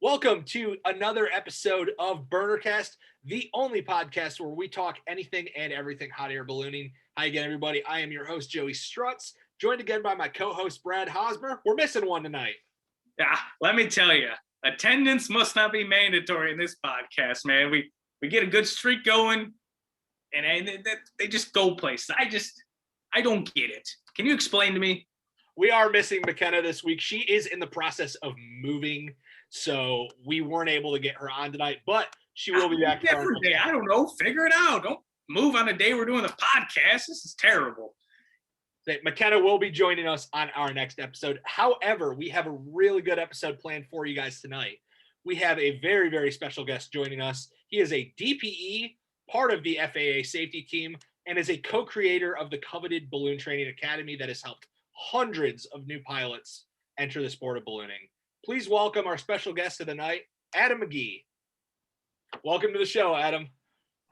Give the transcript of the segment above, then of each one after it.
Welcome to another episode of BurnerCast, the only podcast where we talk anything and everything hot air ballooning. Hi again, everybody. I am your host, Joey Strutz, joined again by my co-host, Brad Hosmer. We're missing one tonight. Yeah, let me tell you, attendance must not be mandatory in this podcast, man. We get a good streak going, and they just go places. I don't get it. Can you explain to me? We are missing McKenna this week. She is in the process of moving, so we weren't able to get her on tonight, but she will be back. Different day. I don't know. Figure it out. Don't move on the day we're doing the podcast. This is terrible. McKenna will be joining us on our next episode. However, we have a really good episode planned for you guys tonight. We have a very, very special guest joining us. He is a DPE, part of the FAA safety team, and is a co-creator of the coveted Balloon Training Academy that has helped hundreds of new pilots enter the sport of ballooning. Please welcome our special guest of the night, Adam Magee. Welcome to the show, Adam.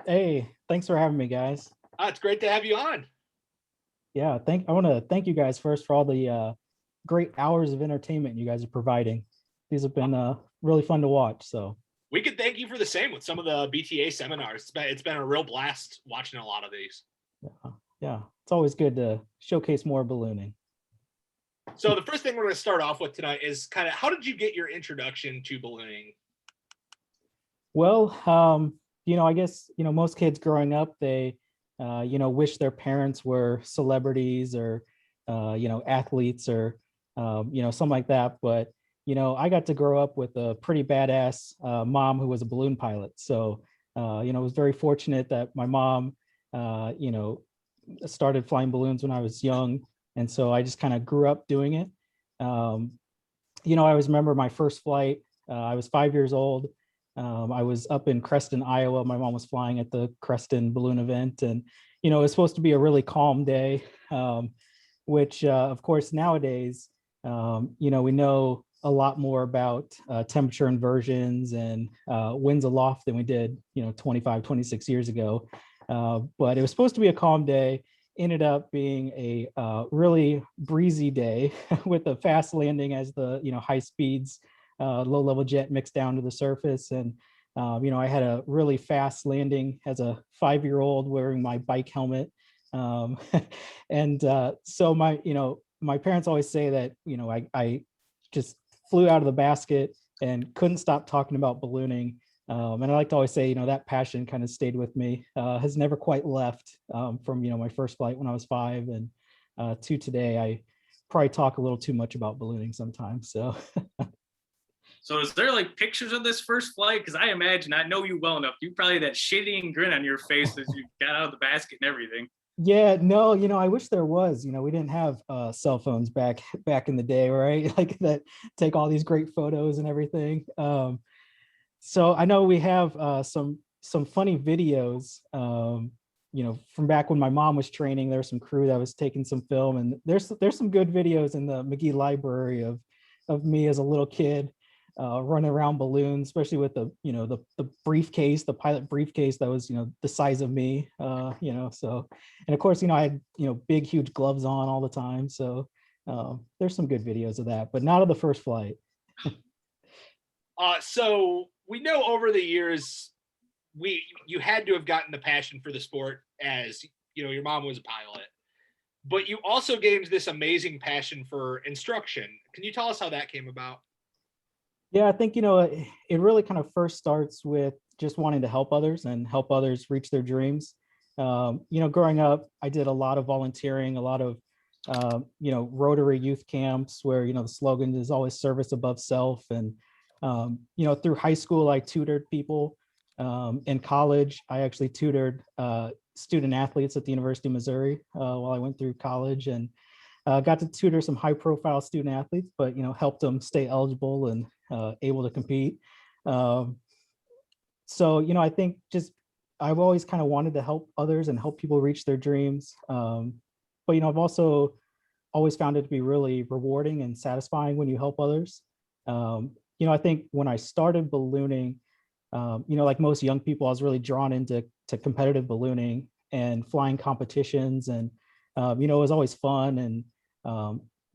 Hey, thanks for having me, guys. It's great to have you on. Yeah, I want to thank you guys first for all the great hours of entertainment you guys are providing. These have been really fun to watch. So we could thank you for the same with some of the BTA seminars. It's been a real blast watching a lot of these. Yeah, it's always good to showcase more ballooning. So the first thing we're going to start off with tonight is kind of how did you get your introduction to ballooning? Well, I guess, most kids growing up, they, wish their parents were celebrities or, athletes or, something like that. But, I got to grow up with a pretty badass mom who was a balloon pilot. So, I was very fortunate that my mom, started flying balloons when I was young. And so I just kind of grew up doing it. I always remember my first flight. I was 5 years old. I was up in Creston, Iowa. My mom was flying at the Creston balloon event. And, it was supposed to be a really calm day, which, of course, nowadays, we know a lot more about temperature inversions and winds aloft than we did, 25, 26 years ago. But it was supposed to be a calm day. Ended up being a really breezy day with a fast landing as the high speeds low level jet mixed down to the surface. And I had a really fast landing as a 5-year-old wearing my bike helmet. And so my parents always say that I just flew out of the basket and couldn't stop talking about ballooning. And I like to always say, that passion kind of stayed with me, has never quite left from, my first flight when I was 5 and to today. I probably talk a little too much about ballooning sometimes. So is there like pictures of this first flight? Because I imagine, I know you well enough. You probably had that shitty grin on your face as you got out of the basket and everything. Yeah, no, I wish there was. We didn't have cell phones back in the day, right? Like that take all these great photos and everything. So I know we have some funny videos, from back when my mom was training. There was some crew that was taking some film, and there's some good videos in the Magee library of me as a little kid running around balloons, especially with the briefcase, the pilot briefcase that was the size of me, So, and of course I had big huge gloves on all the time. So there's some good videos of that, but not of the first flight. So we know over the years, you had to have gotten the passion for the sport as, your mom was a pilot, but you also gained this amazing passion for instruction. Can you tell us how that came about? Yeah, I think, it really kind of first starts with just wanting to help others and help others reach their dreams. Growing up, I did a lot of volunteering, a lot of, Rotary youth camps where, the slogan is always service above self. And, through high school, I tutored people. In college, I actually tutored student athletes at the University of Missouri while I went through college, and got to tutor some high profile student athletes, but, helped them stay eligible and able to compete. So, I think just I've always kind of wanted to help others and help people reach their dreams. But, I've also always found it to be really rewarding and satisfying when you help others. I think when I started ballooning, like most young people, I was really drawn into competitive ballooning and flying competitions. And, it was always fun and,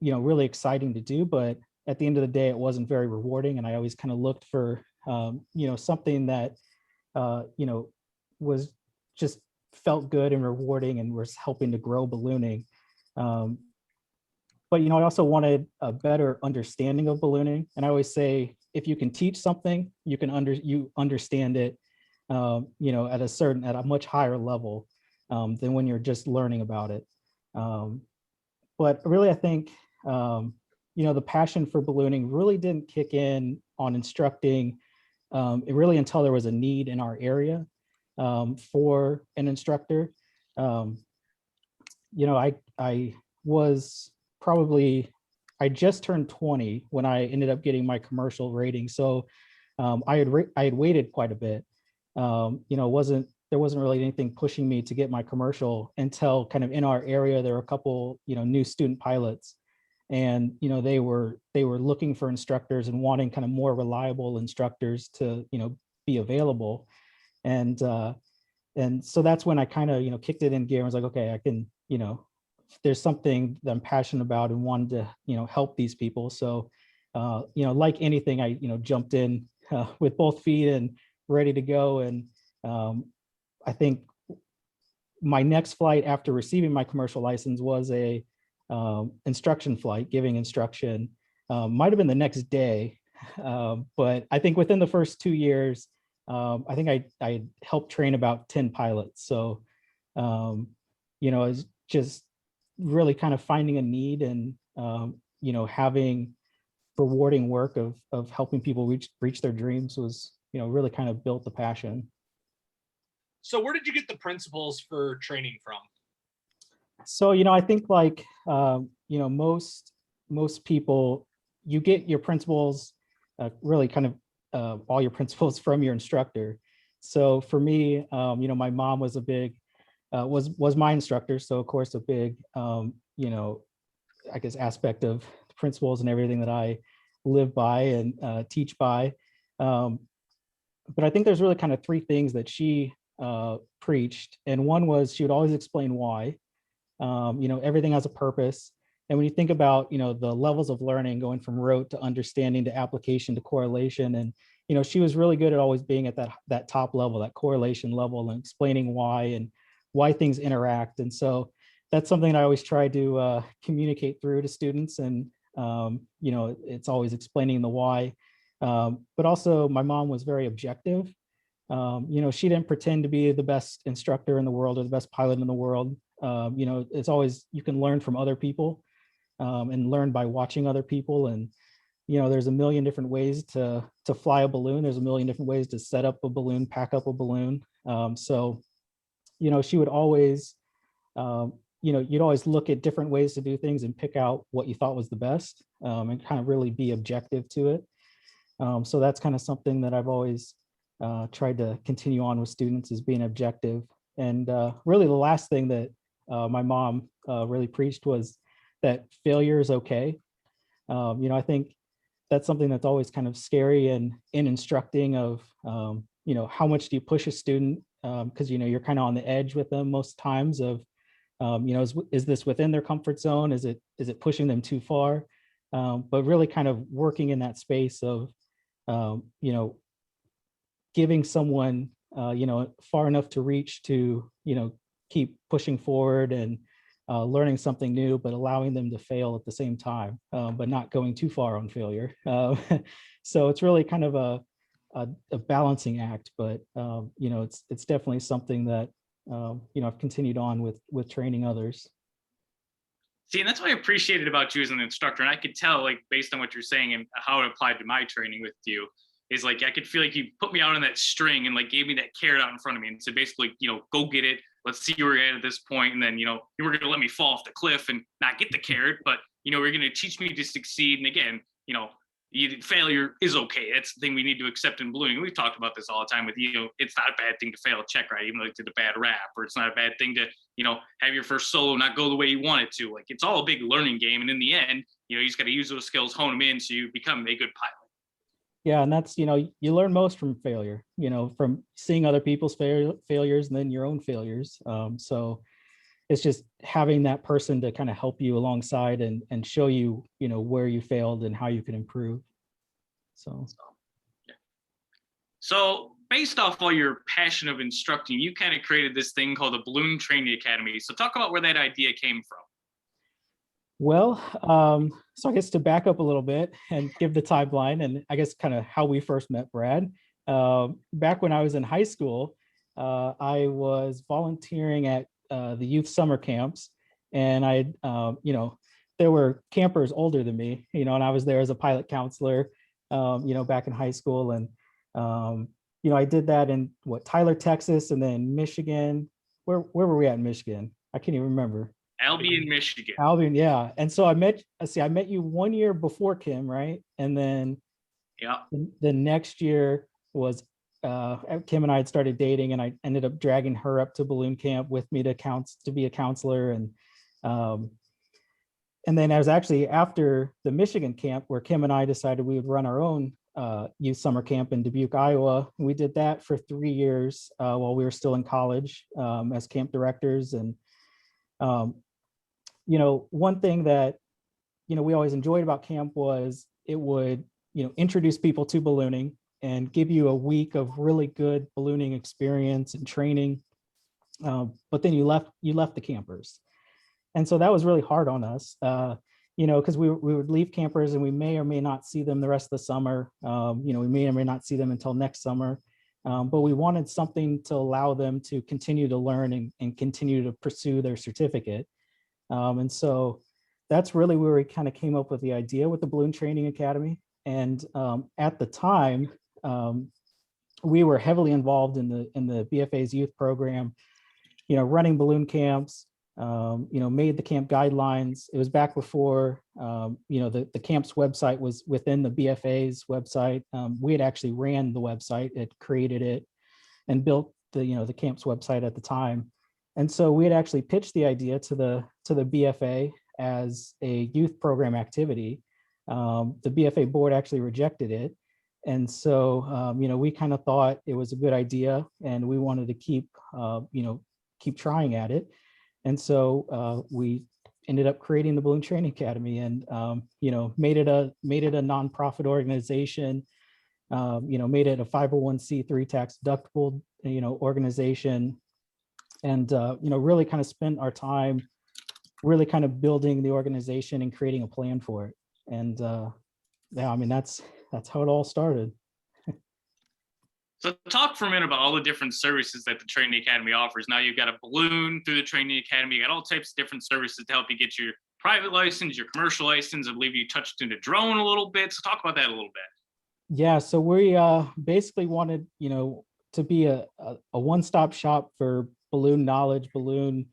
really exciting to do. But at the end of the day, it wasn't very rewarding. And I always kind of looked for, something that, was just felt good and rewarding and was helping to grow ballooning. But, I also wanted a better understanding of ballooning. And I always say, if you can teach something, you understand it, at a much higher level than when you're just learning about it. But really, I think, the passion for ballooning really didn't kick in on instructing it really until there was a need in our area for an instructor. I was probably, I just turned 20 when I ended up getting my commercial rating. So I had waited quite a bit. There wasn't really anything pushing me to get my commercial until kind of in our area, there were a couple, new student pilots, and, they were looking for instructors and wanting kind of more reliable instructors to, be available. And so that's when I kind of, kicked it in gear and was like, okay, I can, there's something that I'm passionate about and wanted to, help these people. So, like anything, I, jumped in with both feet and ready to go. And I think my next flight after receiving my commercial license was a instruction flight, giving instruction. Might have been the next day, but I think within the first 2 years, I think I helped train about 10 pilots. So, it's just really kind of finding a need and, having rewarding work of helping people reach their dreams was, really kind of built the passion. So where did you get the principles for training from? So, I think like, most people, you get your principles, really kind of all your principles from your instructor. So for me, my mom was a big, was my instructor. So of course, a big, I guess aspect of the principles and everything that I live by and teach by. But I think there's really kind of three things that she preached. And one was she would always explain why. Everything has a purpose. And when you think about, the levels of learning going from rote to understanding to application to correlation, and, she was really good at always being at that top level, that correlation level, and explaining why things interact. And so that's something I always try to communicate through to students. And, it's always explaining the why. But also my mom was very objective. She didn't pretend to be the best instructor in the world or the best pilot in the world. It's always, you can learn from other people and learn by watching other people. And, there's a million different ways to fly a balloon. There's a million different ways to set up a balloon, pack up a balloon. So, she would always, you'd always look at different ways to do things and pick out what you thought was the best and kind of really be objective to it. So that's kind of something that I've always tried to continue on with students, is being objective. And really the last thing that my mom really preached was that failure is okay. I think that's something that's always kind of scary and in instructing of, how much do you push a student? Because, you're kind of on the edge with them most times of, is this within their comfort zone? Is it pushing them too far? But really kind of working in that space of, giving someone, far enough to reach to, keep pushing forward and learning something new, but allowing them to fail at the same time, but not going too far on failure. So it's really kind of a balancing act, but it's definitely something that I've continued on with training others. See, and that's what I appreciated about you as an instructor. And I could tell, like, based on what you're saying and how it applied to my training with you, is like, I could feel like you put me out on that string and like gave me that carrot out in front of me and said, basically, go get it. Let's see where we're at this point. And then, you were going to let me fall off the cliff and not get the carrot, but, we're going to teach me to succeed. And again, failure is okay. That's the thing we need to accept in ballooning. We've talked about this all the time with, it's not a bad thing to fail a check ride, even though you did a bad rap, or it's not a bad thing to, have your first solo not go the way you want it to. Like, it's all a big learning game. And in the end, you just got to use those skills, hone them in so you become a good pilot. Yeah, and that's, you learn most from failure, from seeing other people's failures and then your own failures. So, it's just having that person to kind of help you alongside and show you, where you failed and how you can improve. So based off all your passion of instructing, you kind of created this thing called the Balloon Training Academy. So talk about where that idea came from. Well, so I guess to back up a little bit and give the timeline, and I guess kind of how we first met Brad. Back when I was in high school, I was volunteering at the youth summer camps, and there were campers older than me, and I was there as a pilot counselor, back in high school. And, I did that in Tyler, Texas, and then Michigan. Where were we at in Michigan? I can't even remember. Albion, Michigan. Albion, yeah. And so I met you 1 year before Kim, right? And then the next year was Kim and I had started dating, and I ended up dragging her up to balloon camp with me to be a counselor. And then I was actually after the Michigan camp where Kim and I decided we would run our own youth summer camp in Dubuque, Iowa. We did that for 3 years while we were still in college as camp directors. And one thing that, we always enjoyed about camp was it would, introduce people to ballooning and give you a week of really good ballooning experience and training. But then you left the campers. And so that was really hard on us, because we would leave campers and we may or may not see them the rest of the summer. We may or may not see them until next summer. But we wanted something to allow them to continue to learn and continue to pursue their certificate. And so that's really where we kind of came up with the idea with the Balloon Training Academy. And at the time, we were heavily involved in the BFA's youth program, running balloon camps, made the camp guidelines. It was back before, the camp's website was within the BFA's website. We had actually ran the website, it created it, and built the camp's website at the time. And so we had actually pitched the idea to the BFA as a youth program activity. The BFA board actually rejected it. And so, we kind of thought it was a good idea and we wanted to keep trying at it. And so we ended up creating the Balloon Training Academy and, made it a nonprofit organization, made it a 501c3 tax deductible, organization. And, really kind of spent our time really kind of building the organization and creating a plan for it. And that's how it all started. So talk for a minute about all the different services that the Training Academy offers. Now you've got a balloon through the Training Academy. You got all types of different services to help you get your private license, your commercial license. I believe you touched into drone a little bit. So talk about that a little bit. Yeah, so we basically wanted, to be a one-stop shop for balloon knowledge, balloon,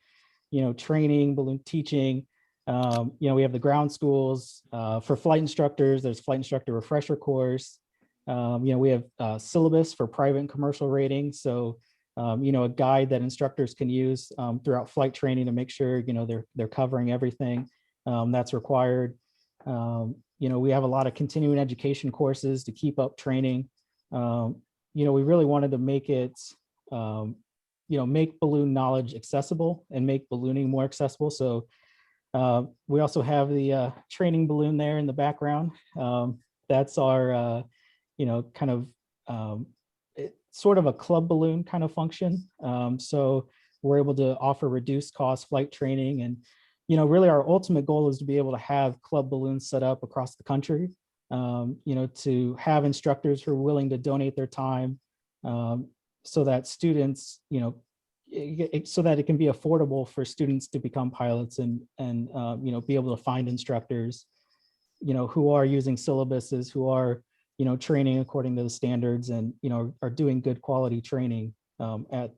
training, balloon teaching. We have the ground schools for flight instructors. There's flight instructor refresher course. We have syllabus for private and commercial rating. So, a guide that instructors can use throughout flight training to make sure, they're covering everything that's required. We have a lot of continuing education courses to keep up training. We really wanted to make it, make balloon knowledge accessible and make ballooning more accessible. So we also have the training balloon there in the background. That's our, kind of sort of a club balloon kind of function. So we're able to offer reduced cost flight training. And, really our ultimate goal is to be able to have club balloons set up across the country, to have instructors who are willing to donate their time so that students, so that it can be affordable for students to become pilots and be able to find instructors, who are using syllabuses, who are, training according to the standards and, are doing good quality training at,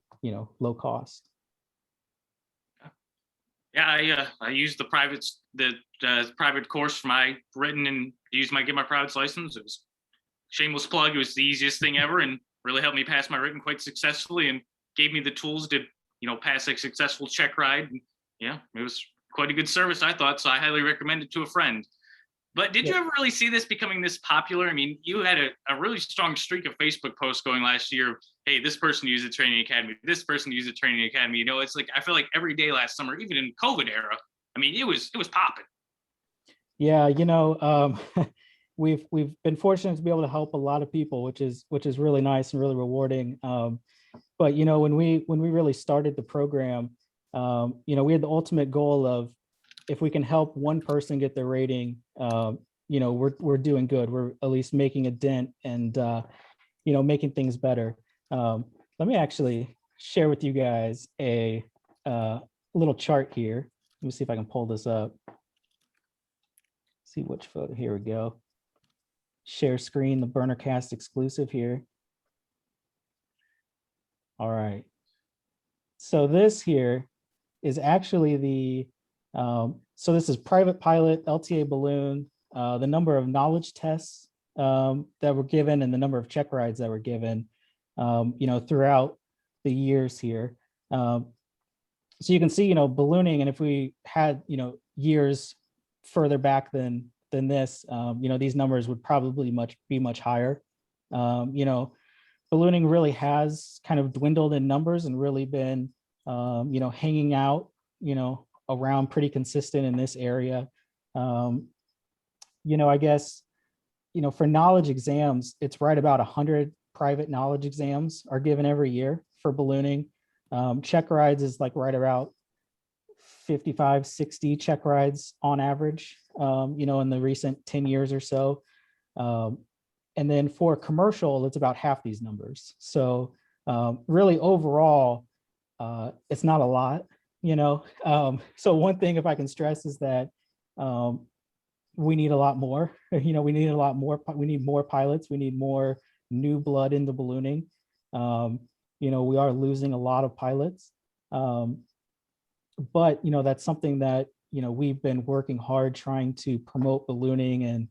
low cost. Yeah, I used the private course for my written and get my private license. It was shameless plug. It was the easiest thing ever and really helped me pass my written quite successfully and gave me the tools to, pass a successful check ride. And, yeah, it was quite a good service, I thought. So I highly recommend it to a friend. But did you ever really see this becoming this popular? I mean, you had a really strong streak of Facebook posts going last year, hey, this person used a training academy, this person used a training academy. It's like I feel like every day last summer, even in COVID era, I mean, it was popping. Yeah, we've been fortunate to be able to help a lot of people, which is really nice and really rewarding. But when we really started the program, we had the ultimate goal of, if we can help one person get their rating, we're doing good. We're at least making a dent and making things better. Let me actually share with you guys a little chart here. Let me see if I can pull this up. See which photo. Here we go. Share screen, the BurnerCast exclusive here. All right. So this here is actually the, so this is private pilot, LTA balloon, the number of knowledge tests that were given and the number of check rides that were given, throughout the years here. So you can see, ballooning, and if we had, years further back than this, these numbers would probably be much higher. Ballooning really has kind of dwindled in numbers and really been, hanging out, around pretty consistent in this area. I guess, for knowledge exams, it's right about 100 private knowledge exams are given every year for ballooning. Check rides is like right about 55, 60 check rides on average, in the recent 10 years or so. And then for commercial, it's about half these numbers. So really overall, it's not a lot, So one thing, if I can stress, is that we need a lot more, we need a lot more, we need more pilots, we need more new blood into ballooning. We are losing a lot of pilots. But that's something that we've been working hard trying to promote ballooning and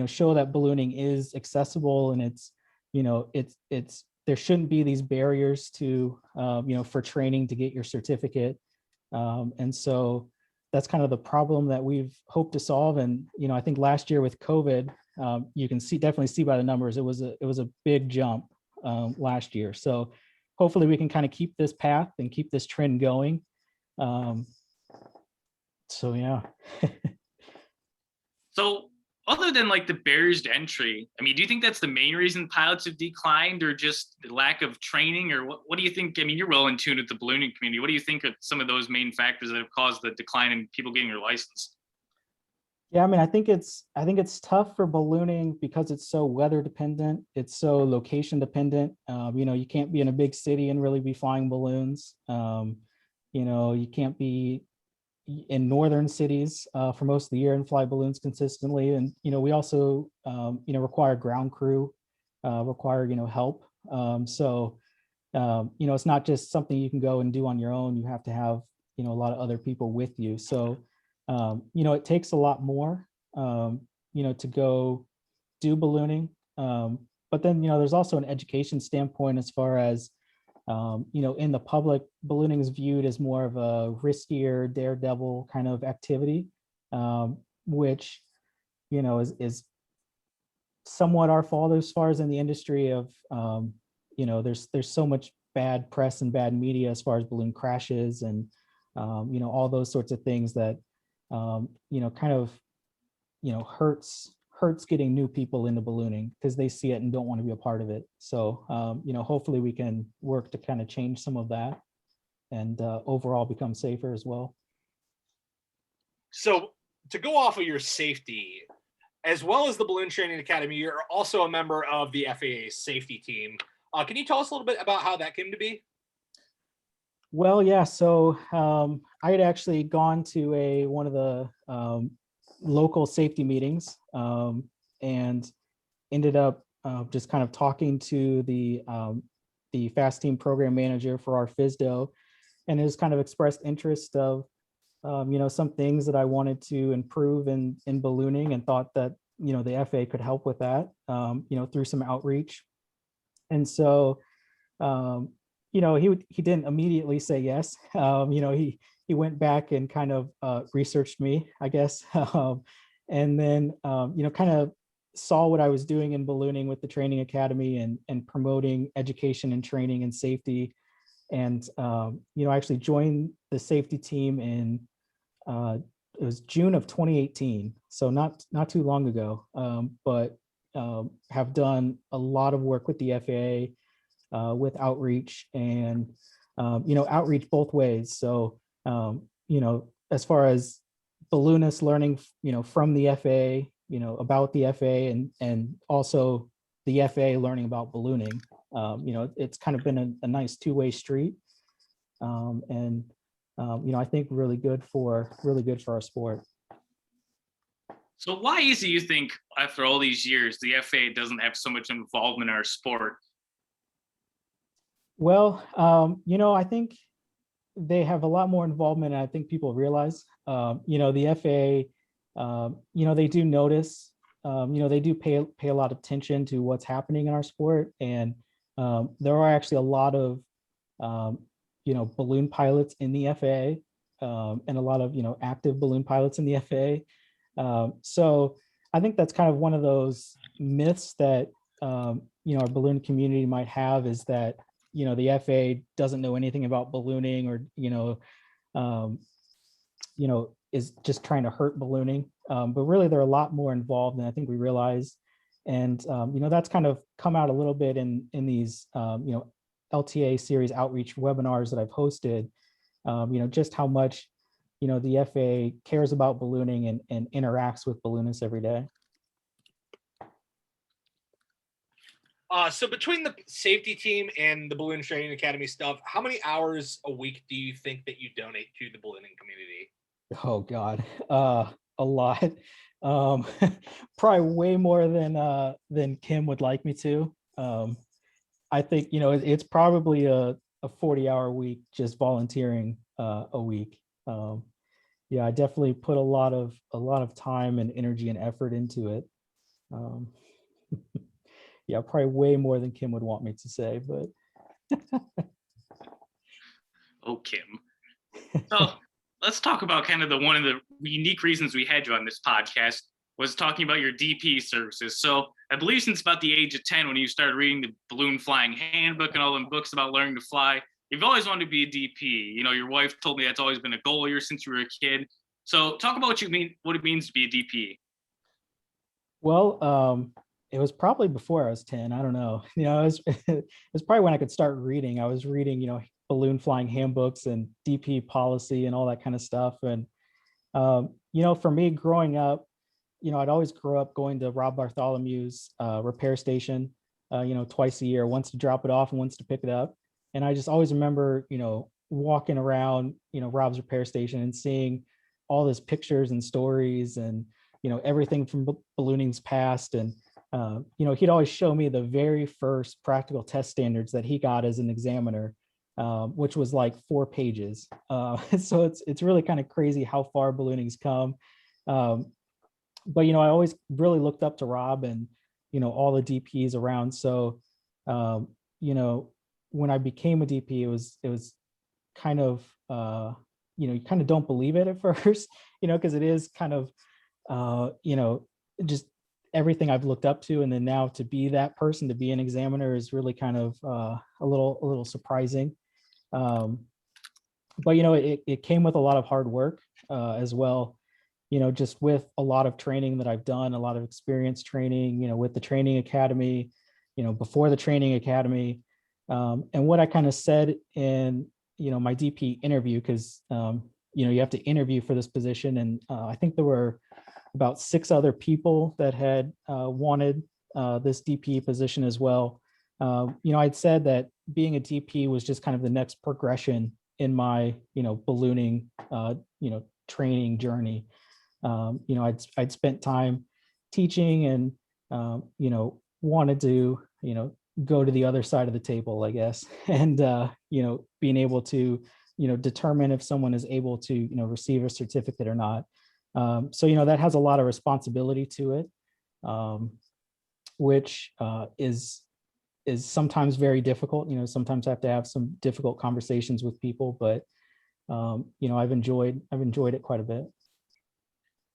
show that ballooning is accessible, and it's there shouldn't be these barriers to for training to get your certificate. And so that's kind of the problem that we've hoped to solve. And I think last year with COVID, you can definitely see by the numbers, it was a big jump last year. So hopefully we can kind of keep this path and keep this trend going. So yeah. So other than like the barriers to entry, I mean, do you think that's the main reason pilots have declined, or just the lack of training, or what do you think? I mean, you're well in tune with the ballooning community. What do you think are some of those main factors that have caused the decline in people getting their license? Yeah, I mean, I think it's tough for ballooning because it's so weather dependent. It's so location dependent. You can't be in a big city and really be flying balloons. You can't be in northern cities for most of the year and fly balloons consistently. And we also require ground crew, require help. So it's not just something you can go and do on your own. You have to have a lot of other people with you. So it takes a lot more to go do ballooning. But then there's also an education standpoint as far as in the public, ballooning is viewed as more of a riskier, daredevil kind of activity, which, is somewhat our fault as far as in the industry of, there's so much bad press and bad media as far as balloon crashes and, all those sorts of things that, kind of, hurts getting new people into ballooning because they see it and don't want to be a part of it. So, hopefully we can work to kind of change some of that and overall become safer as well. So to go off of your safety, as well as the Balloon Training Academy, you're also a member of the FAA's safety team. Can you tell us a little bit about how that came to be? Well, yeah. So I had actually gone to one of the local safety meetings and ended up just kind of talking to the FAST team program manager for our FISDO, and has kind of expressed interest of some things that I wanted to improve in ballooning, and thought that the FAA could help with that through some outreach. And so he didn't immediately say yes. He went back and kind of researched me, I guess, and then kind of saw what I was doing in ballooning with the training academy and promoting education and training and safety. And, I actually joined the safety team in, it was June of 2018. So not too long ago, but have done a lot of work with the FAA, with outreach and, outreach both ways. So, as far as balloonists learning, from the FAA, about the FAA and also the FAA learning about ballooning. It's kind of been a nice two-way street. And I think really good for our sport. So why is it you think after all these years, the FAA doesn't have so much involvement in our sport? Well, I think they have a lot more involvement, and I think people realize, the FAA, they do notice, they do pay a lot of attention to what's happening in our sport. And there are actually a lot of, balloon pilots in the FAA, and a lot of, active balloon pilots in the FAA. So I think that's kind of one of those myths that, our balloon community might have, is that, the FAA doesn't know anything about ballooning, or, is just trying to hurt ballooning. But really, they're a lot more involved than I think we realize. And, that's kind of come out a little bit in these, LTA series outreach webinars that I've hosted, just how much, the FAA cares about ballooning and interacts with balloonists every day. So between the safety team and the balloon training academy stuff, how many hours a week do you think that you donate to the ballooning community? Oh God, a lot. Probably way more than Kim would like me to. I think it's probably a 40-hour week just volunteering a week. Yeah, I definitely put a lot of time and energy and effort into it. Yeah, probably way more than Kim would want me to say, but. Oh, Kim. So let's talk about kind of one of the unique reasons we had you on this podcast was talking about your DP services. So I believe since about the age of 10, when you started reading the Balloon Flying Handbook and all them books about learning to fly, you've always wanted to be a DP. Your wife told me that's always been a goal of yours since you were a kid. So talk about what it means to be a DP. Well, it was probably before I was 10. I don't know. It was probably when I could start reading. I was reading, balloon flying handbooks and DP policy and all that kind of stuff. And, for me growing up, I'd always grow up going to Rob Bartholomew's repair station, twice a year, once to drop it off and once to pick it up. And I just always remember, walking around, Rob's repair station and seeing all these pictures and stories and, everything from ballooning's past. And, he'd always show me the very first practical test standards that he got as an examiner, which was like 4 pages. So it's really kind of crazy how far ballooning's come. But, I always really looked up to Rob and, all the DPs around. So, when I became a DP, it was kind of, you kind of don't believe it at first, because it is kind of, just everything I've looked up to. And then now to be that person, to be an examiner is really kind of a little surprising. But, it came with a lot of hard work as well. Just with a lot of training that I've done, a lot of experience training, with the training academy, before the training academy. And what I kind of said in, my DP interview, because, you have to interview for this position. And I think there were about 6 other people that had wanted this DP position as well. I'd said that being a DP was just kind of the next progression in my, ballooning, training journey. I'd spent time teaching and, wanted to, go to the other side of the table, I guess, and, being able to, determine if someone is able to, receive a certificate or not. So, that has a lot of responsibility to it, which is sometimes very difficult. Sometimes I have to have some difficult conversations with people, but, I've enjoyed it quite a bit.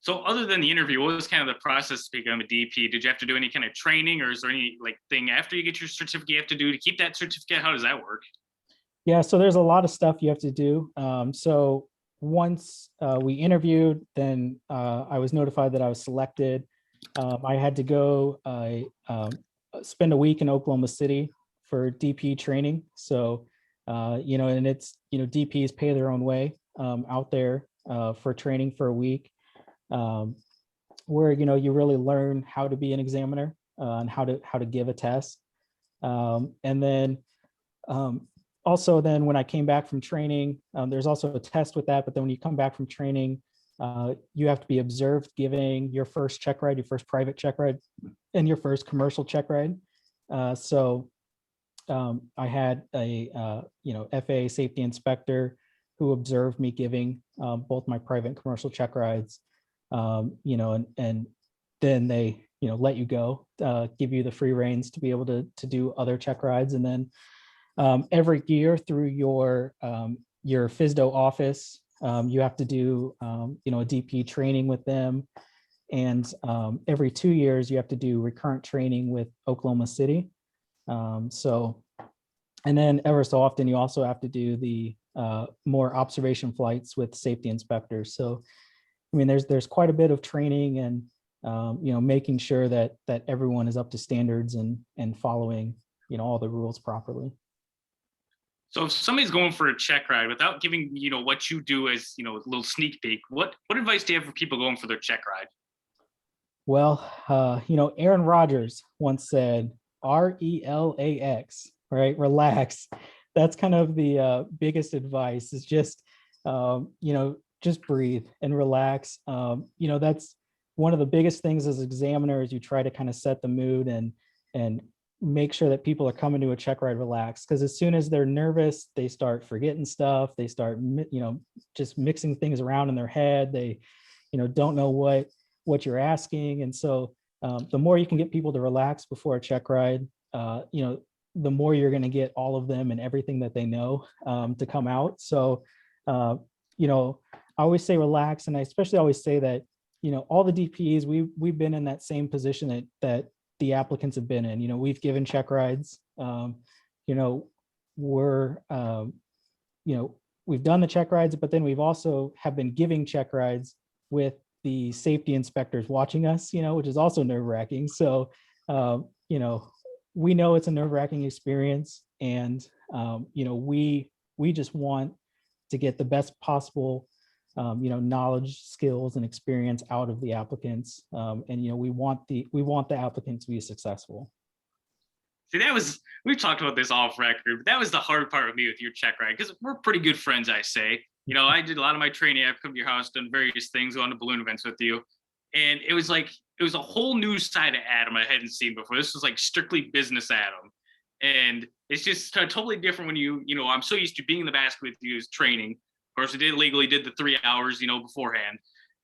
So other than the interview, what was kind of the process to become a DP? Did you have to do any kind of training, or is there any like thing after you get your certificate you have to do to keep that certificate? How does that work? Yeah, so there's a lot of stuff you have to do. So once we interviewed, then I was notified that I was selected. I had to go spend a week in Oklahoma City for DP training. So, and it's, DPs pay their own way out there for training for a week, where, you really learn how to be an examiner and how to give a test. And then also then when I came back from training, there's also a test with that, but then when you come back from training, you have to be observed giving your first check ride, your first private check ride, and your first commercial check ride. So I had a FAA safety inspector who observed me giving both my private and commercial check rides, and then they let you go, give you the free reins to be able to do other check rides, and then every year through your FSDO office, you have to do a DP training with them, and every 2 years you have to do recurrent training with Oklahoma City. And then ever so often you also have to do the more observation flights with safety inspectors. So I mean, there's quite a bit of training and making sure that everyone is up to standards and following all the rules properly. So if somebody's going for a check ride without giving, what you do as, a little sneak peek, what advice do you have for people going for their check ride? Well, Aaron Rodgers once said, RELAX, right? Relax. That's kind of the biggest advice is just, just breathe and relax. That's one of the biggest things as examiners. You try to kind of set the mood and make sure that people are coming to a check ride relaxed, because as soon as they're nervous, they start forgetting stuff. They start, just mixing things around in their head. They, don't know what you're asking. And so the more you can get people to relax before a check ride, the more you're going to get all of them and everything that they know to come out. So, I always say relax. And I especially always say that, all the DPs, we've been in that same position that the applicants have been in. We've given check rides. We've done the check rides, but then we've also have been giving check rides with the safety inspectors watching us, which is also nerve-wracking. So, we know it's a nerve-wracking experience, and we just want to get the best possible knowledge, skills, and experience out of the applicants, and we want the applicant to be successful. See, we've talked about this off record, but that was the hard part with me with your check ride, because we're pretty good friends, I say. I did a lot of my training. I've come to your house, done various things, gone to balloon events with you. And it was a whole new side of Adam I hadn't seen before. This was like strictly business Adam. And it's just totally different when I'm so used to being in the basket with you as training. Of course, I did the 3 hours, beforehand.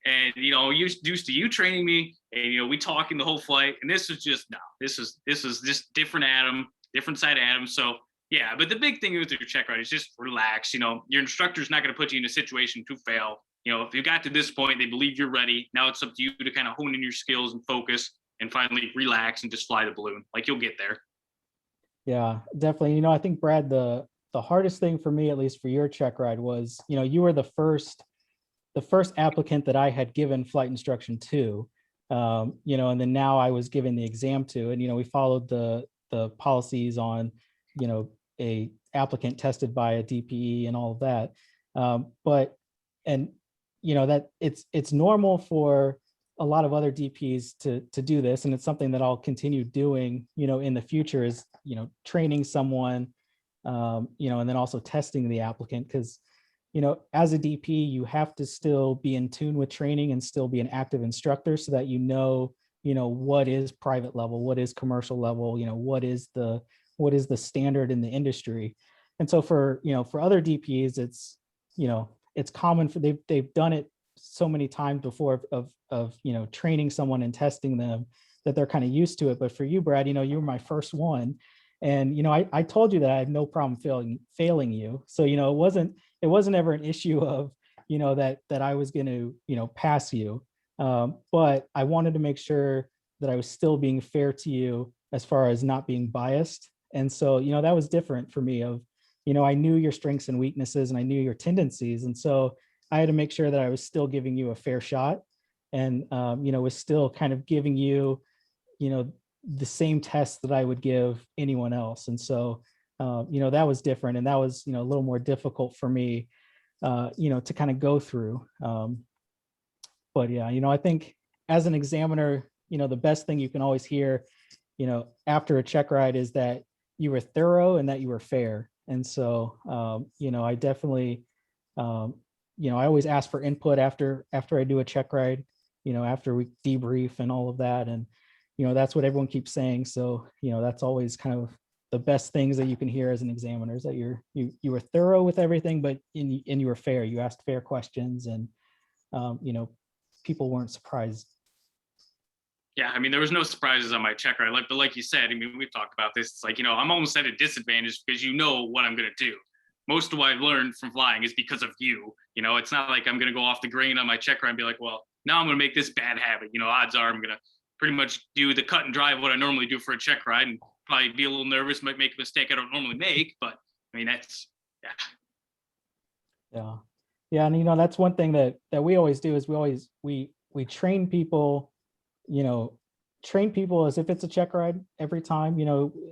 And, used to you training me and, we talking the whole flight. And this was just, no, this is just different Adam, different side of Adam. So yeah, but the big thing with your check ride is just relax. Your instructor's not going to put you in a situation to fail. If you got to this point, they believe you're ready. Now it's up to you to kind of hone in your skills and focus and finally relax and just fly the balloon. Like, you'll get there. Yeah, definitely. I think, Brad, the hardest thing for me, at least for your check ride, was, you were the first applicant that I had given flight instruction to, and then now I was given the exam to, and, we followed the policies on, a applicant tested by a DPE and all of that. That it's normal for a lot of other DPs to do this. And it's something that I'll continue doing, in the future, is, training someone, and then also testing the applicant. Because, as a DP, you have to still be in tune with training and still be an active instructor, so that what is private level, what is commercial level, what is the standard in the industry. And so for other DPs, it's common for they've done it so many times before of training someone and testing them, that they're kind of used to it. But for you, Brad, you were my first one, and I told you that I had no problem failing you. So it wasn't ever an issue of that I was going to pass you. But I wanted to make sure that I was still being fair to you as far as not being biased. And so, that was different for me of, I knew your strengths and weaknesses and I knew your tendencies. And so I had to make sure that I was still giving you a fair shot and, was still kind of giving you, the same test that I would give anyone else. And so, that was different. And that was, a little more difficult for me, to kind of go through. But yeah, I think as an examiner, the best thing you can always hear, after a check ride is that you were thorough and that you were fair. And so, I definitely, I always ask for input after I do a check ride, after we debrief and all of that. And, that's what everyone keeps saying. So, that's always kind of the best things that you can hear as an examiner is that you were thorough with everything, but and you were fair. You asked fair questions and, people weren't surprised. Yeah, I mean, there was no surprises on my check ride. But like you said, I mean, we've talked about this. It's like, I'm almost at a disadvantage because what I'm going to do. Most of what I've learned from flying is because of you. It's not like I'm going to go off the grain on my check ride and be like, well, now I'm going to make this bad habit. Odds are I'm going to pretty much do the cut and dry of what I normally do for a check ride and probably be a little nervous, might make a mistake I don't normally make. But I mean, that's, yeah. Yeah. And, that's one thing that we always do is we train people, train people as if it's a check ride every time,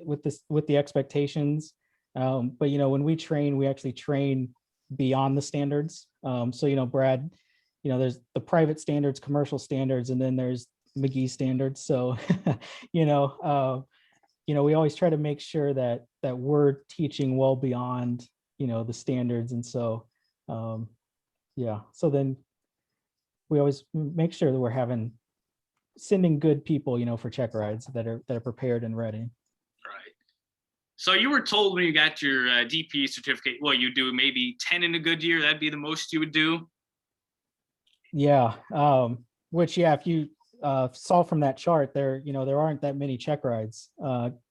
with the expectations. But, when we train, we actually train beyond the standards. So, Brad, there's the private standards, commercial standards, and then there's Magee standards. So, we always try to make sure that we're teaching well beyond, the standards. And so, yeah, so then we always make sure that we're sending good people, for check rides that are prepared and ready. Right. So you were told when you got your DP certificate, well, you do maybe 10 in a good year. That'd be the most you would do. Yeah. Which, yeah, if you saw from that chart there, there aren't that many check rides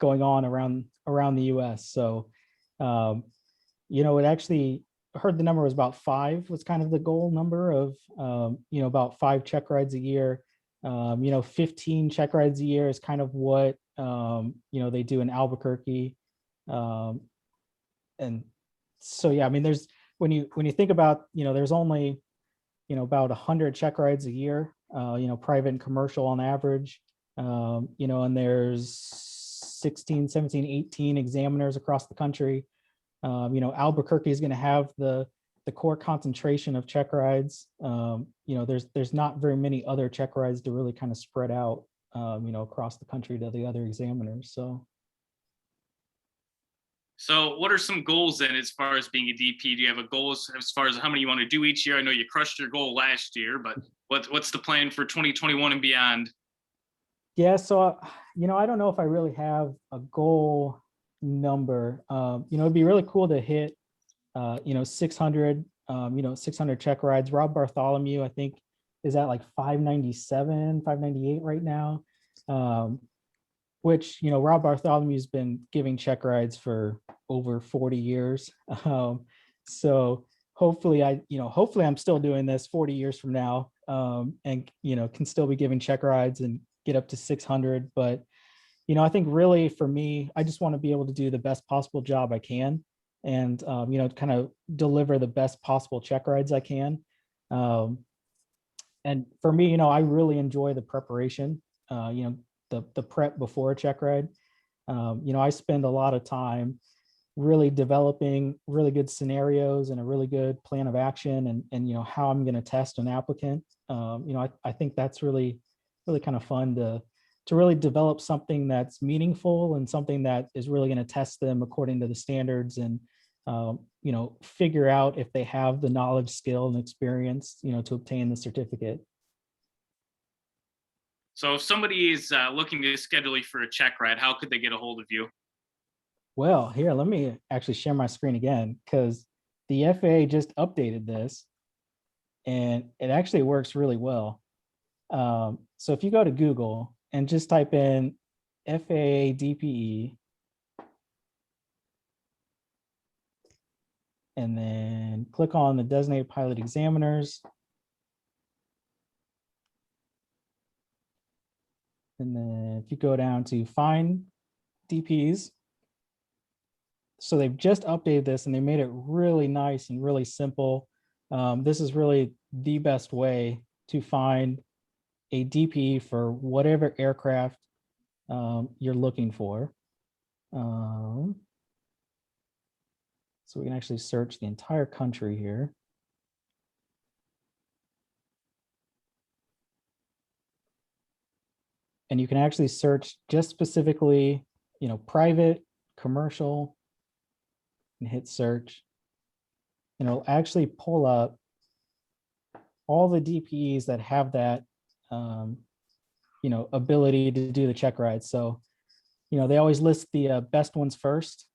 going on around the US. So, it actually, I heard the number was about 5 was kind of the goal number of, about 5 check rides a year. 15 check rides a year is kind of what, they do in Albuquerque. And so, yeah, I mean, there's, when you think about, there's only, about 100 check rides a year, private and commercial on average, and there's 16, 17, 18 examiners across the country. Albuquerque is going to have the core concentration of check rides. There's not very many other check rides to really kind of spread out, across the country to the other examiners. So what are some goals then as far as being a DP? Do you have a goal as far as how many you want to do each year? I know you crushed your goal last year, but what's the plan for 2021 and beyond? Yeah, so, I don't know if I really have a goal number. It'd be really cool to hit, 600, 600 check rides. Rob Bartholomew, I think, is at like 597, 598 right now. Which, Rob Bartholomew's been giving check rides for over 40 years. So hopefully I'm still doing this 40 years from now, and, can still be giving check rides and get up to 600. But, I think really for me, I just want to be able to do the best possible job I can and, kind of deliver the best possible check rides I can. And for me, I really enjoy the preparation, the prep before a check ride. I spend a lot of time really developing really good scenarios and a really good plan of action and how I'm going to test an applicant. I think that's really kind of fun to really develop something that's meaningful and something that is really going to test them according to the standards and figure out if they have the knowledge, skill, and experience to obtain the certificate. So if somebody is looking to schedule you for a check ride, how could they get a hold of you? Well, here, let me actually share my screen again because the FAA just updated this and it actually works really well. So if you go to Google and just type in FAA DPE and then click on the designated pilot examiners. And then if you go down to find DPs, so they've just updated this and they made it really nice and really simple. This is really the best way to find a DP for whatever aircraft you're looking for. So we can actually search the entire country here. And you can actually search just specifically, private, commercial, and hit search. And it'll actually pull up all the DPEs that have that, ability to do the check rides. So, they always list the best ones first.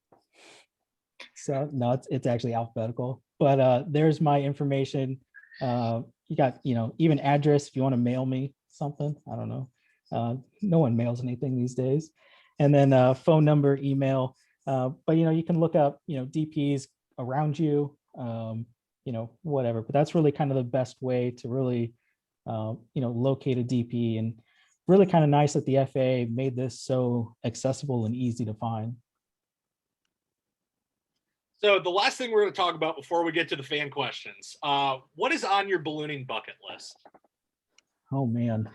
So no, it's actually alphabetical, but there's my information. You got, even address if you want to mail me something. I don't know. No one mails anything these days. And then phone number, email. But you can look up, DPs around you, whatever. But that's really kind of the best way to really, locate a DP, and really kind of nice that the FAA made this so accessible and easy to find. So the last thing we're going to talk about before we get to the fan questions, what is on your ballooning bucket list? Oh man,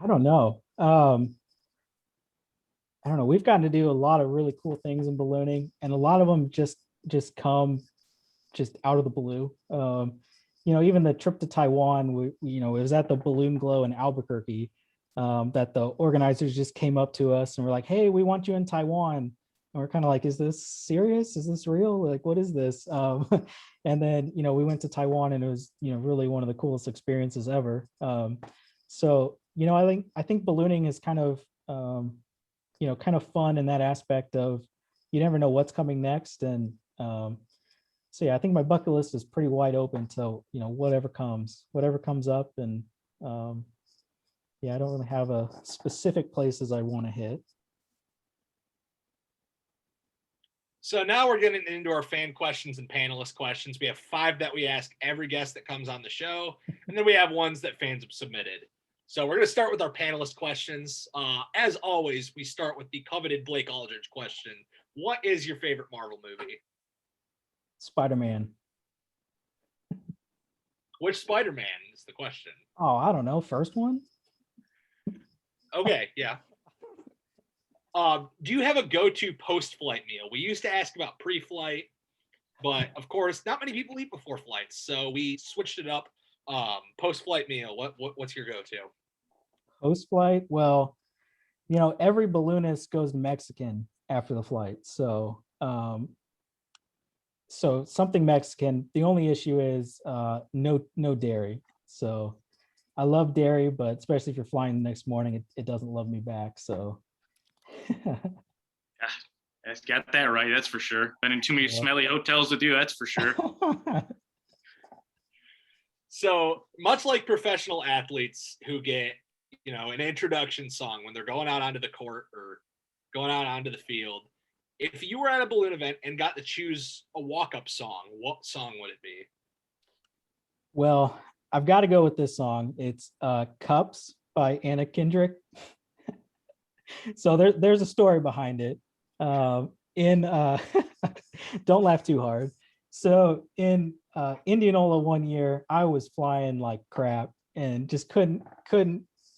I don't know. I don't know. We've gotten to do a lot of really cool things in ballooning, and a lot of them just come just out of the blue. Even the trip to Taiwan, it was at the Balloon Glow in Albuquerque, that the organizers just came up to us and were like, "Hey, we want you in Taiwan." And we're kind of like, "Is this serious? Is this real? Like, what is this?" And then, we went to Taiwan, and it was, really one of the coolest experiences ever. So, I think ballooning is kind of, kind of fun in that aspect of you never know what's coming next. And so yeah, I think my bucket list is pretty wide open to, whatever comes up. And yeah, I don't really have a specific places I want to hit. So now we're getting into our fan questions and panelist questions. We have 5 that we ask every guest that comes on the show, and then we have ones that fans have submitted. So we're going to start with our panelist questions. As always, we start with the coveted Blake Aldridge question. What is your favorite Marvel movie? Spider-Man. Which Spider-Man is the question? Oh, I don't know. First one? Okay, yeah. Do you have a go-to post-flight meal? We used to ask about pre-flight, but of course, not many people eat before flights, so we switched it up. Post-flight meal. What's your go-to? Post-flight? Well, every balloonist goes Mexican after the flight, so so something Mexican. The only issue is no dairy. So I love dairy, but especially if you're flying the next morning, it doesn't love me back. So Yeah, got that right. That's for sure. Been in too many smelly hotels to do. That's for sure. So much like professional athletes who get, an introduction song when they're going out onto the court or going out onto the field, if you were at a balloon event and got to choose a walk-up song, what song would it be? Well, I've got to go with this song. It's Cups by Anna Kendrick. So there's a story behind it. Don't laugh too hard. So in Indianola one year, I was flying like crap and just couldn't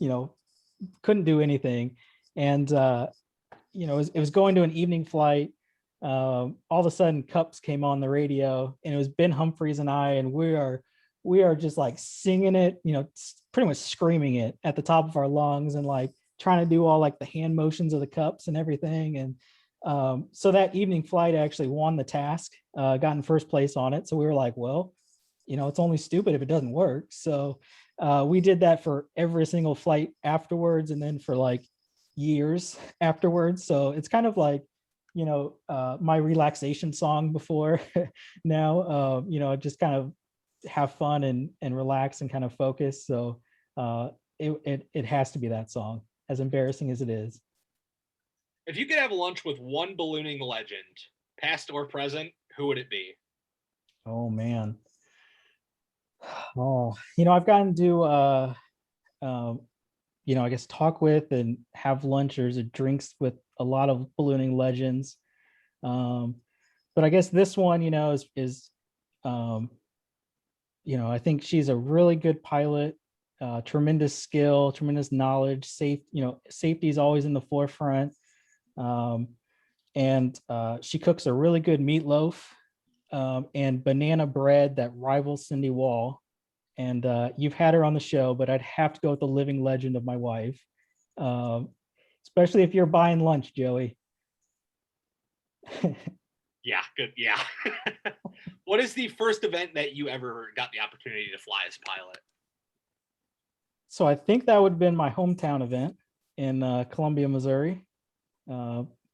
do anything. And it was going to an evening flight. All of a sudden, Cups came on the radio, and it was Ben Humphreys and I, and we are just like singing it, pretty much screaming it at the top of our lungs, and like trying to do all like the hand motions of the cups and everything. And so that evening flight actually won the task, got in first place on it. So we were like, well, it's only stupid if it doesn't work. So we did that for every single flight afterwards, and then for like years afterwards. So it's kind of like, my relaxation song before now, just kind of have fun and relax and kind of focus. So it has to be that song, as embarrassing as it is. If you could have lunch with one ballooning legend, past or present, who would it be? Oh man. Oh, I've gotten to I guess talk with and have lunch or drinks with a lot of ballooning legends. But I guess this one, is I think she's a really good pilot, tremendous skill, tremendous knowledge. Safety is always in the forefront. And she cooks a really good meatloaf and banana bread that rivals Cindy Wall. And you've had her on the show, but I'd have to go with the living legend of my wife, especially if you're buying lunch, Joey. Yeah, good. Yeah. What is the first event that you ever got the opportunity to fly as a pilot? So I think that would have been my hometown event in Columbia, Missouri,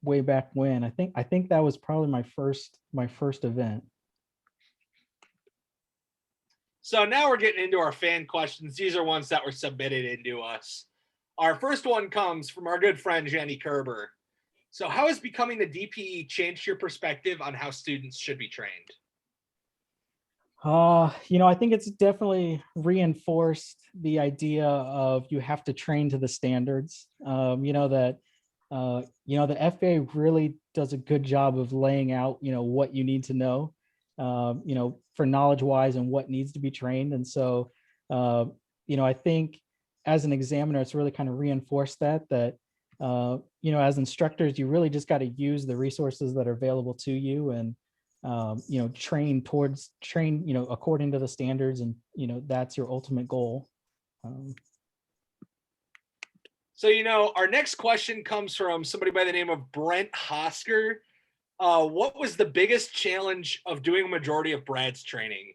way back when. I think that was probably my first event. So now we're getting into our fan questions. These are ones that were submitted into us. Our first one comes from our good friend Jenny Kerber. So how has becoming the DPE changed your perspective on how students should be trained? I think it's definitely reinforced the idea of you have to train to the standards. The FAA really does a good job of laying out, what you need to know, for knowledge wise and what needs to be trained. And so, I think as an examiner, it's really kind of reinforced that, as instructors, you really just got to use the resources that are available to you and, train according to the standards, and, that's your ultimate goal. So, our next question comes from somebody by the name of Brent Hosker. What was the biggest challenge of doing a majority of Brad's training?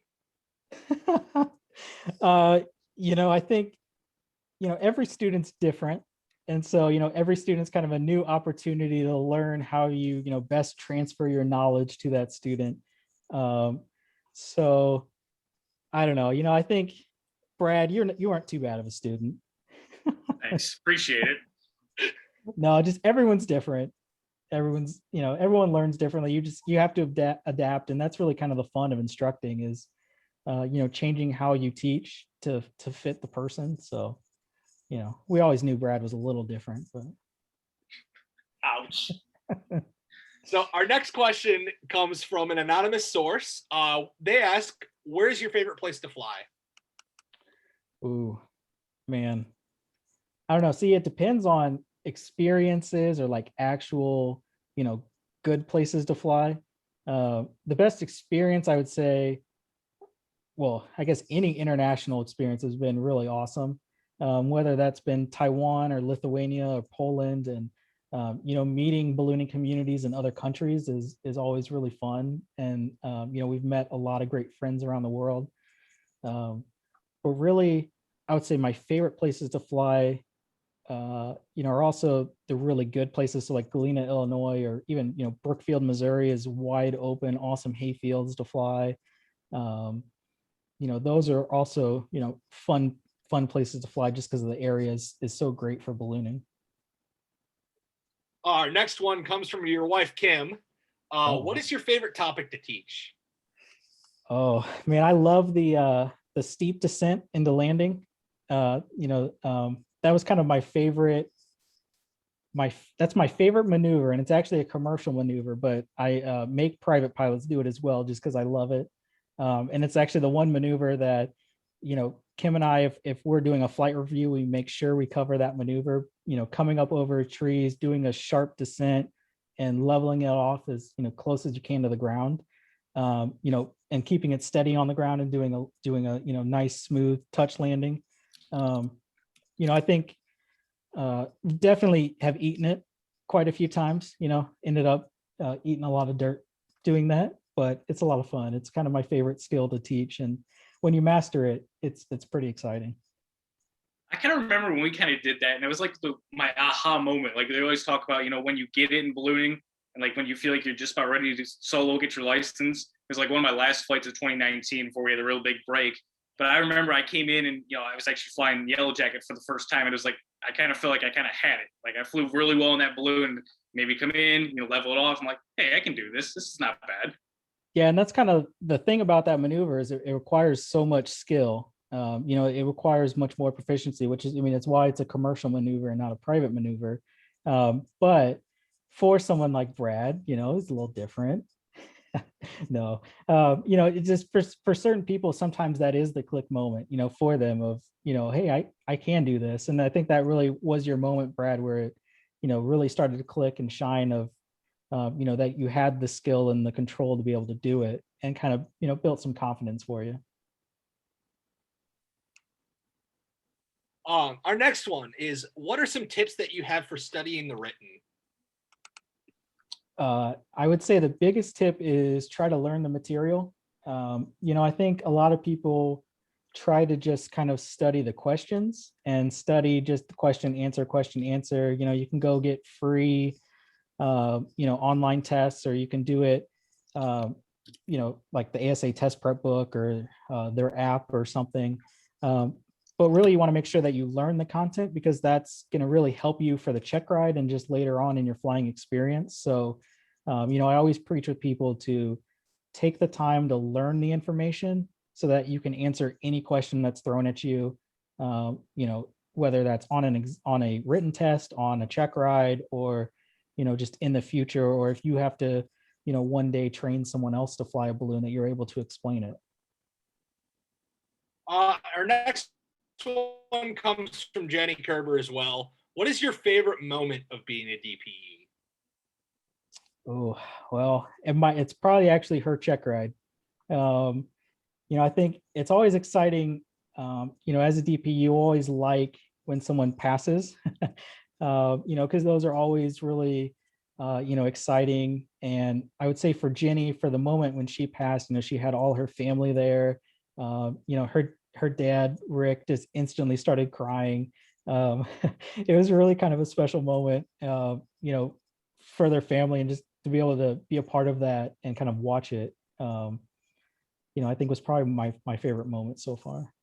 I think, every student's different. And so, every student's kind of a new opportunity to learn how you, best transfer your knowledge to that student. So I don't know, I think, Brad, you aren't too bad of a student. Thanks. Appreciate it. No, just everyone's different. Everyone learns differently. You have to adapt. And that's really kind of the fun of instructing is, changing how you teach to fit the person. So, we always knew Brad was a little different, but. Ouch. So our next question comes from an anonymous source. They ask, where's your favorite place to fly? Ooh, man. I don't know. See, it depends on experiences or like actual, good places to fly. The best experience, I would say, well, I guess any international experience has been really awesome. Whether that's been Taiwan or Lithuania or Poland, and meeting ballooning communities in other countries is always really fun. And we've met a lot of great friends around the world. But really, I would say my favorite places to fly, are also the really good places. So like Galena, Illinois, or even Brookfield, Missouri is wide open, awesome hay fields to fly. Those are also fun places to fly just because of the area is so great for ballooning. Our next one comes from your wife, Kim. What is your favorite topic to teach? Oh man, I love the steep descent into landing. That was kind of my favorite. That's my favorite maneuver, and it's actually a commercial maneuver, but I make private pilots do it as well just because I love it. And it's actually the one maneuver that, Kim and I, if we're doing a flight review, we make sure we cover that maneuver, coming up over trees, doing a sharp descent and leveling it off as, close as you can to the ground, and keeping it steady on the ground and doing a nice, smooth touch landing. I think definitely have eaten it quite a few times, ended up eating a lot of dirt doing that, but it's a lot of fun. It's kind of my favorite skill to teach. And when you master it, it's pretty exciting. I kind of remember when we kind of did that, and it was like my aha moment. Like they always talk about, when you get it in ballooning, and like when you feel like you're just about ready to solo get your license. It was like one of my last flights of 2019 before we had a real big break. But I remember I came in and, I was actually flying Yellow Jacket for the first time. And it was like, I kind of felt like I kind of had it. Like I flew really well in that balloon, maybe come in, level it off. I'm like, hey, I can do this. This is not bad. Yeah, and that's kind of the thing about that maneuver is it requires so much skill. It requires much more proficiency, which is, I mean, it's why it's a commercial maneuver and not a private maneuver. But for someone like Brad, it's a little different. No, it just for certain people, sometimes that is the click moment, for them of, hey, I can do this. And I think that really was your moment, Brad, where it, really started to click and shine of, that you had the skill and the control to be able to do it, and kind of, built some confidence for you. Our next one is, what are some tips that you have for studying the written? I would say the biggest tip is try to learn the material. I think a lot of people try to just kind of study the questions and study just the question, answer. You can go get free, online tests, or you can do it, like the ASA test prep book or their app or something. But really you want to make sure that you learn the content, because that's going to really help you for the check ride and just later on in your flying experience. So, I always preach with people to take the time to learn the information so that you can answer any question that's thrown at you, whether that's on a written test, on a check ride, or, just in the future, or if you have to, one day train someone else to fly a balloon, that you're able to explain it. Our next one comes from Jenny Kerber as well. What is your favorite moment of being a DPE? Oh, well, it's probably actually her check ride. I think it's always exciting. As a DP, you always like when someone passes, because those are always really, exciting. And I would say for Jenny, for the moment when she passed, she had all her family there. Her dad, Rick, just instantly started crying. It was really kind of a special moment, for their family, and just to be able to be a part of that and kind of watch it, I think was probably my favorite moment so far.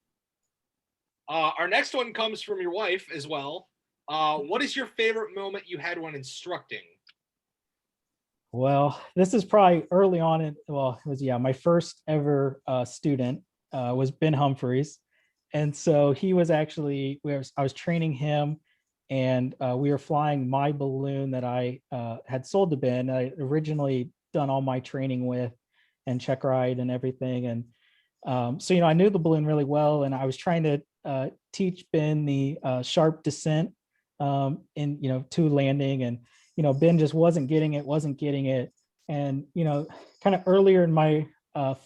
Our next one comes from your wife as well. What is your favorite moment you had when instructing? Well, this is probably early on it was, my first ever student was Ben Humphreys. And so he was actually, I was training him, and we were flying my balloon that I had sold to Ben. I originally done all my training with, and check ride and everything. And so, I knew the balloon really well, and I was trying to teach Ben the sharp descent to landing. And, Ben just wasn't getting it. And, kind of earlier in my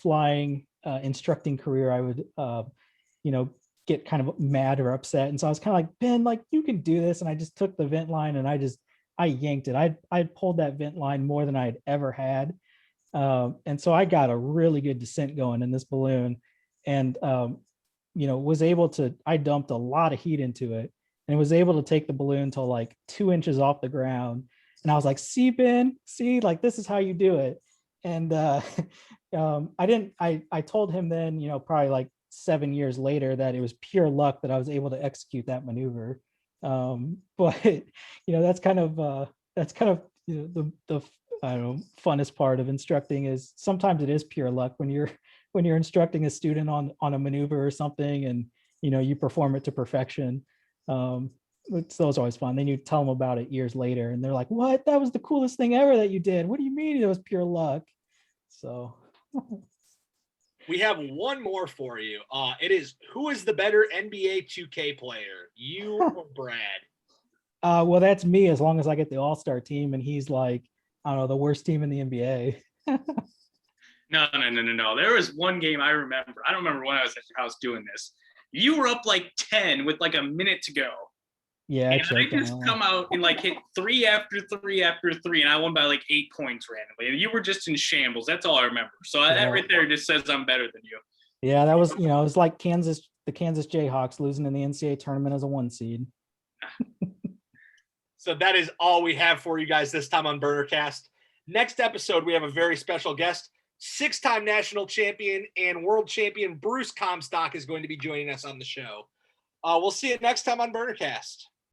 flying instructing career, I would, get kind of mad or upset. And so I was kind of like, Ben, like, you can do this. And I just took the vent line and I yanked it. I pulled that vent line more than I'd ever had. And so I got a really good descent going in this balloon, and, was able to, I dumped a lot of heat into it, and was able to take the balloon to like 2 inches off the ground. And I was like, see, Ben, see, like, this is how you do it. And I told him then, probably like 7 years later, that it was pure luck that I was able to execute that maneuver. But that's kind of the I don't know, funnest part of instructing is sometimes it is pure luck when you're instructing a student on a maneuver or something, and you perform it to perfection. So it's always fun. Then you tell them about it years later, and they're like, "What? That was the coolest thing ever that you did. What do you mean it was pure luck?" So. We have one more for you. It is, who is the better NBA 2K player, you or Brad? Well, that's me, as long as I get the all-star team, and he's like, I don't know, the worst team in the NBA. No. There was one game I remember. I don't remember when I was at your house doing this. You were up like 10 with like a minute to go. Yeah, and I just come out and like hit 3 after 3 after 3, and I won by like 8 points randomly. And you were just in shambles. That's all I remember. So that right there just says I'm better than you. Yeah, that was, it was like the Kansas Jayhawks losing in the NCAA tournament as a 1 seed. So that is all we have for you guys this time on BurnerCast. Next episode, we have a very special guest. 6-time national champion and world champion Bruce Comstock is going to be joining us on the show. We'll see you next time on BurnerCast.